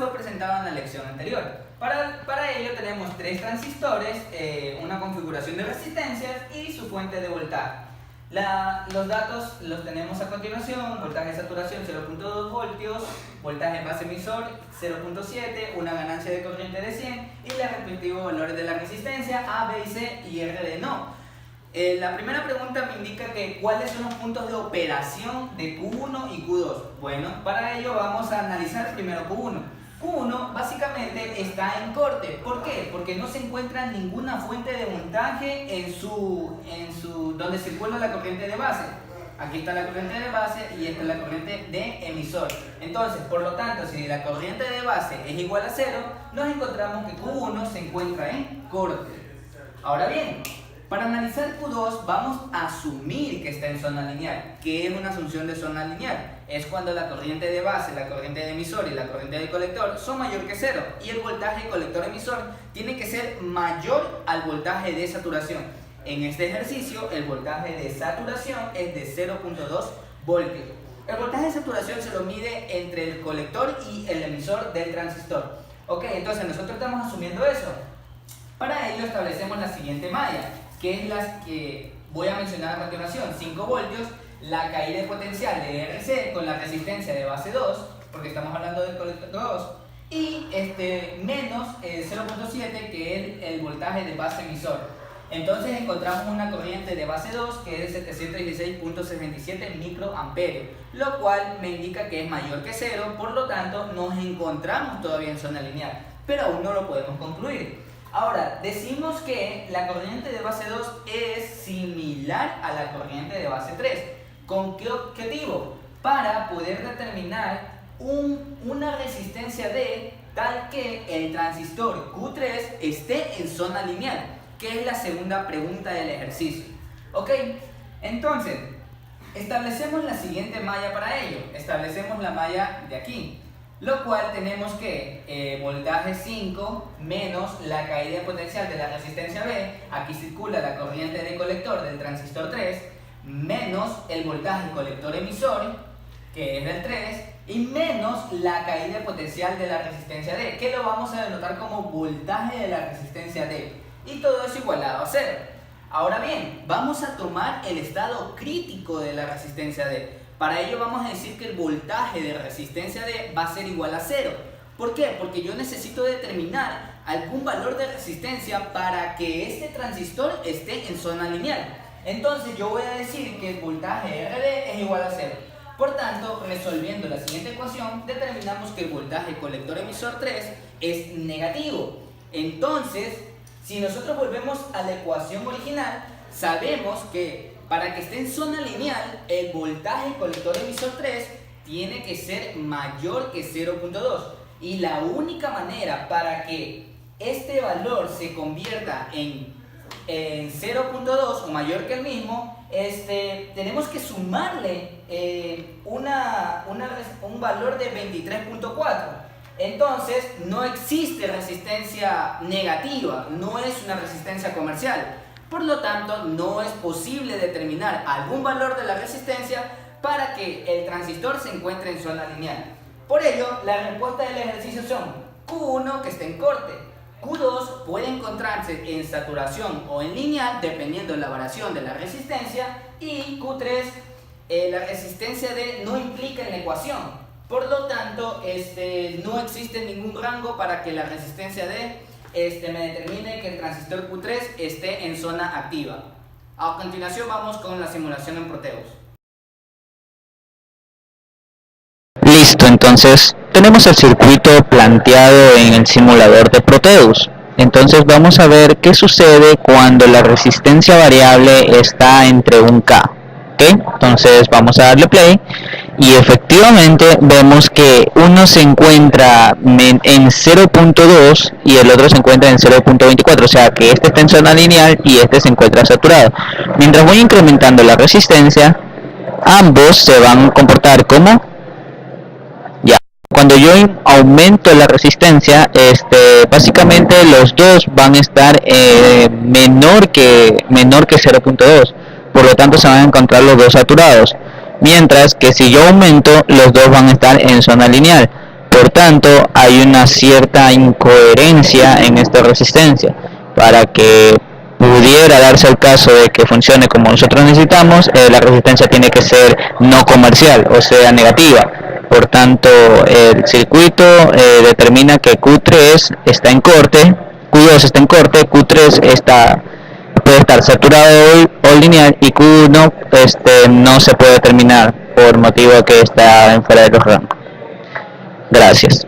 fue presentado en la lección anterior. Para ello tenemos tres transistores, una configuración de resistencias y su fuente de voltaje. Los datos los tenemos a continuación: voltaje de saturación 0.2 voltios, voltaje base emisor 0.7, una ganancia de corriente de 100 y los respectivos valores de la resistencia A, B y C y R de no. La primera pregunta me indica que cuáles son los puntos de operación de Q1 y Q2. Bueno, para ello vamos a analizar primero Q1. Q1 básicamente está en corte. ¿Por qué? Porque no se encuentra ninguna fuente de voltaje donde circula la corriente de base. Aquí está la corriente de base y esta es la corriente de emisor. Entonces, por lo tanto, si la corriente de base es igual a 0, nos encontramos que Q1 se encuentra en corte. Ahora bien, para analizar Q2 vamos a asumir que está en zona lineal. ¿Qué es una asunción de zona lineal? Es cuando la corriente de base, la corriente de emisor y la corriente de colector son mayor que 0 y el voltaje colector-emisor tiene que ser mayor al voltaje de saturación. En este ejercicio el voltaje de saturación es de 0.2 voltios. El voltaje de saturación se lo mide entre el colector y el emisor del transistor. Ok, entonces nosotros estamos asumiendo eso. Para ello establecemos la siguiente malla, que es la que voy a mencionar a continuación: 5 voltios, la caída de potencial de RC con la resistencia de base 2, porque estamos hablando del colector 2, y menos 0.7, que es el voltaje de base emisor. Entonces encontramos una corriente de base 2 que es de 716.67 microamperios, lo cual me indica que es mayor que 0, por lo tanto nos encontramos todavía en zona lineal, pero aún no lo podemos concluir. Ahora, decimos que la corriente de base 2 es similar a la corriente de base 3. ¿Con qué objetivo? Para poder determinar una resistencia D tal que el transistor Q3 esté en zona lineal, que es la segunda pregunta del ejercicio. Ok, entonces, establecemos la siguiente malla para ello. Establecemos la malla de aquí, lo cual tenemos que voltaje 5 menos la caída de potencial de la resistencia B, aquí circula la corriente de colector del transistor 3, menos el voltaje colector emisor, que es del 3, y menos la caída de potencial de la resistencia D, que lo vamos a denotar como voltaje de la resistencia D, y todo es igualado a 0. Ahora bien, vamos a tomar el estado crítico de la resistencia D. Para ello vamos a decir que el voltaje de resistencia D va a ser igual a 0. ¿Por qué? Porque yo necesito determinar algún valor de resistencia para que este transistor esté en zona lineal. Entonces yo voy a decir que el voltaje RD es igual a 0. Por tanto, resolviendo la siguiente ecuación, determinamos que el voltaje colector-emisor 3 es negativo. Entonces, si nosotros volvemos a la ecuación original, sabemos que para que esté en zona lineal, el voltaje colector-emisor 3 tiene que ser mayor que 0.2. Y la única manera para que este valor se convierta en 0.2 o mayor que el mismo, tenemos que sumarle un valor de 23.4. Entonces no existe resistencia negativa, no es una resistencia comercial. Por lo tanto, no es posible determinar algún valor de la resistencia para que el transistor se encuentre en zona lineal. Por ello, la respuesta del ejercicio son Q1, que está en corte, Q2 puede encontrarse en saturación o en lineal, dependiendo de la variación de la resistencia, y Q3, la resistencia D no implica en la ecuación. Por lo tanto, no existe ningún rango para que la resistencia D me determine que el transistor Q3 esté en zona activa. A continuación vamos con la simulación en Proteus. Listo, entonces tenemos el circuito planteado en el simulador de Proteus. Entonces vamos a ver qué sucede cuando la resistencia variable está entre 1K. Entonces vamos a darle play y efectivamente vemos que uno se encuentra en 0.2 y el otro se encuentra en 0.24, o sea que este está en zona lineal y este se encuentra saturado. Mientras voy incrementando la resistencia, ambos se van a comportar como ya. Cuando yo aumento la resistencia, básicamente los dos van a estar menor que 0.2. Por lo tanto se van a encontrar los dos saturados, mientras que si yo aumento, los dos van a estar en zona lineal. Por tanto, hay una cierta incoherencia en esta resistencia. Para que pudiera darse el caso de que funcione como nosotros necesitamos, la resistencia tiene que ser no comercial, o sea, negativa. Por tanto, el circuito determina que Q3 está en corte, Q2 está en corte, Q3 puede estar saturado o lineal, y Q1 no se puede terminar por motivo de que está en fuera de los rangos. Gracias.